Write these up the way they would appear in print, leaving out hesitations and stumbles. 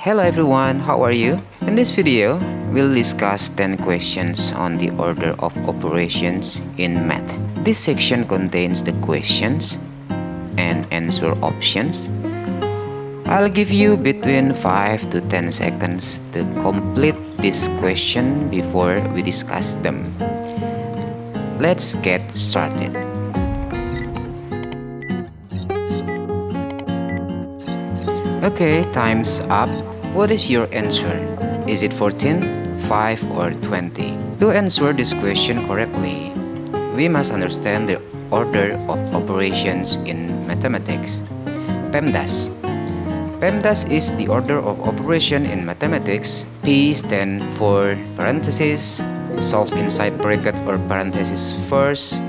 Hello everyone, how are you? In this video, we'll discuss 10 questions on the order of operations in math. This section contains the questions and answer options. I'll give you between 5 to 10 seconds to complete this question before we discuss them. Let's get started. Okay, time's up. What is your answer? Is it 14, 5, or 20? To answer this question correctly, we must understand the order of operations in mathematics. PEMDAS. PEMDAS is the order of operation in mathematics. P stands for parentheses, solve inside bracket or parentheses first.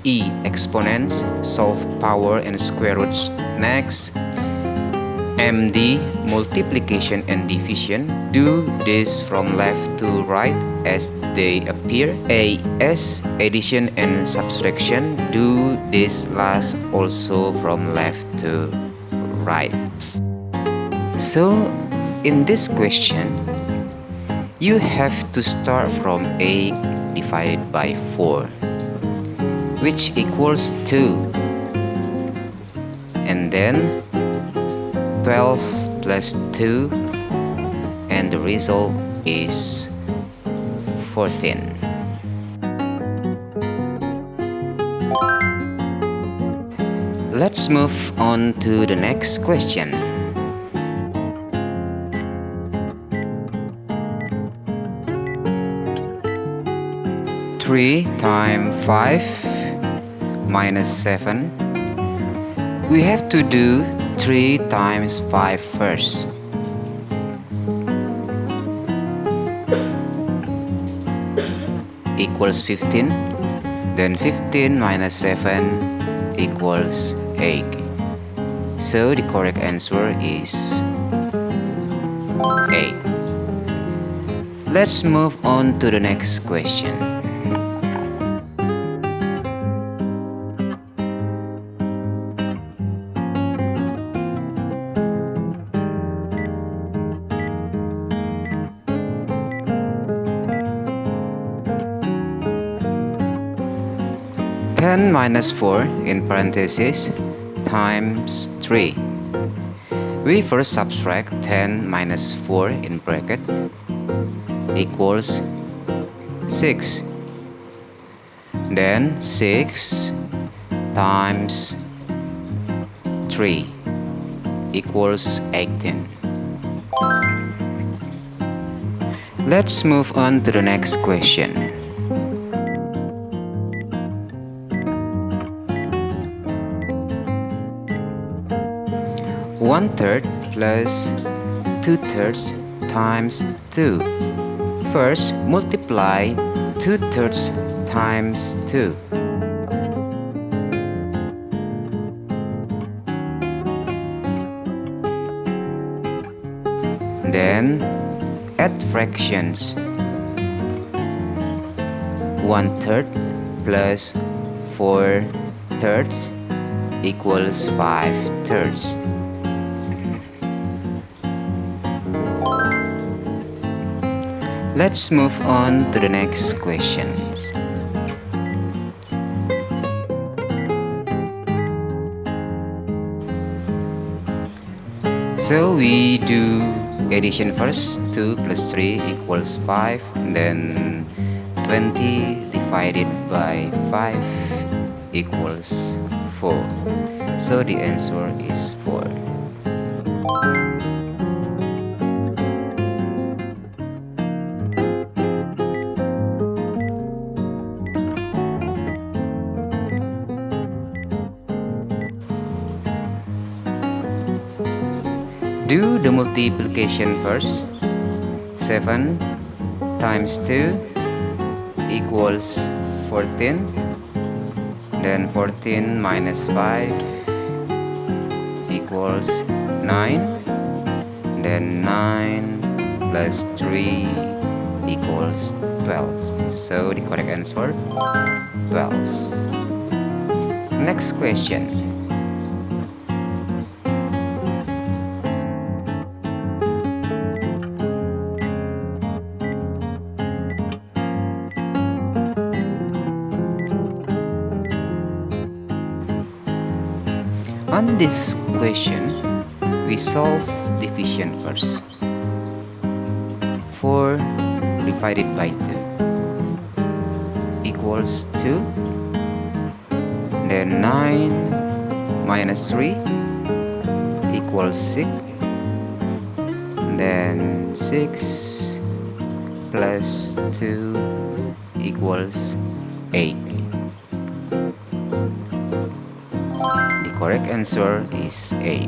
E, exponents, solve power and square roots next. MD, multiplication and division, do this from left to right as they appear. AS, addition and subtraction, do this last also from left to right. So, in this question, you have to start from A divided by 4, which equals 2, and then 12 plus 2, and the result is 14. Let's move on to the next question. Three times 5 minus 7. We have to do 3 times 5 first. Equals 15. Then 15 minus 7 equals 8. So the correct answer is 8. Let's move on to the next question. Ten minus 4 in parentheses times 3. We first subtract 10 minus 4 in bracket equals 6. Then 6 times 3 equals 18. Let's move on to the next question. 1/3 plus 2/3 times 2. First, multiply 2/3 times 2. Then, add fractions. 1/3 plus 4/3 equals 5/3. Let's move on to the next questions. So we do addition first. 2 plus 3 equals 5. And then 20 divided by 5 equals 4. So the answer is 4. Do the multiplication first. 7 times 2 equals 14. Then 14 minus 5 equals 9. Then 9 plus 3 equals 12. So the correct answer 12. Next question. On this question, we solve division first. 4 divided by 2 equals 2. Then 9 minus 3 equals 6. Then 6 plus 2 equals 8. The correct answer is A.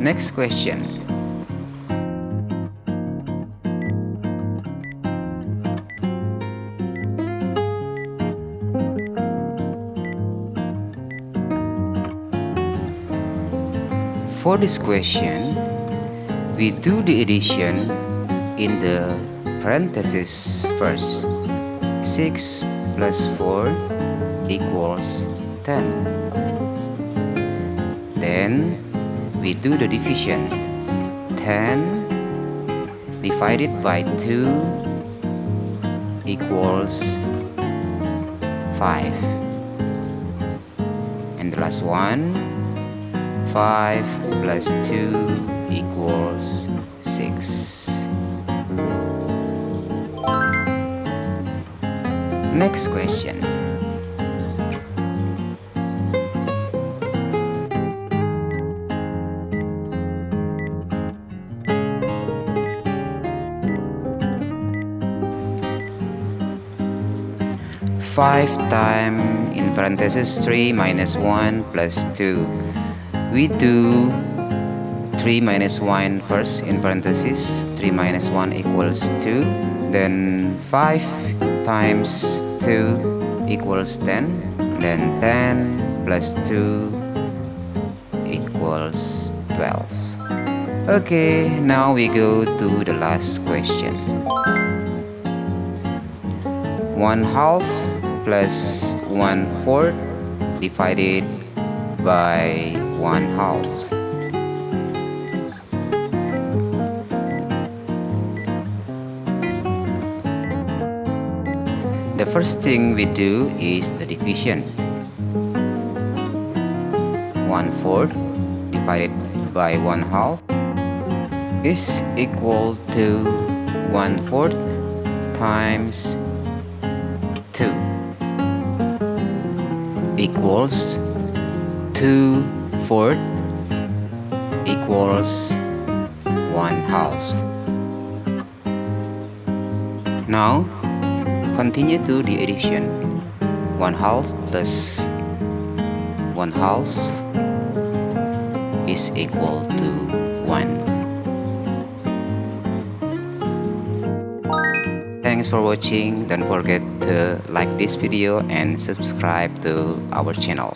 Next question. For this question, we do the addition in the parentheses first. 6 plus 4 equals 10. Then we do the division. 10 divided by 2 equals 5. And the last one, 5 plus 2 equals 6. Next question. Five times in parentheses 3 minus 1 plus 2. We do 3 minus 1 first in parentheses. 3 minus 1 equals 2. Then 5 times 2 equals 10. Then 10 plus 2 equals 12. Okay, now we go to the last question. 1/2 plus 1/4 divided by 1/2. The first thing we do is the division. 1/4 divided by 1/2 is equal to 1/4 times 2 equals 2/4 equals 1/2. Now continue to the addition. 1/2 plus 1/2 is equal to 1. Thanks for watching. Don't forget to like this video and subscribe to our channel.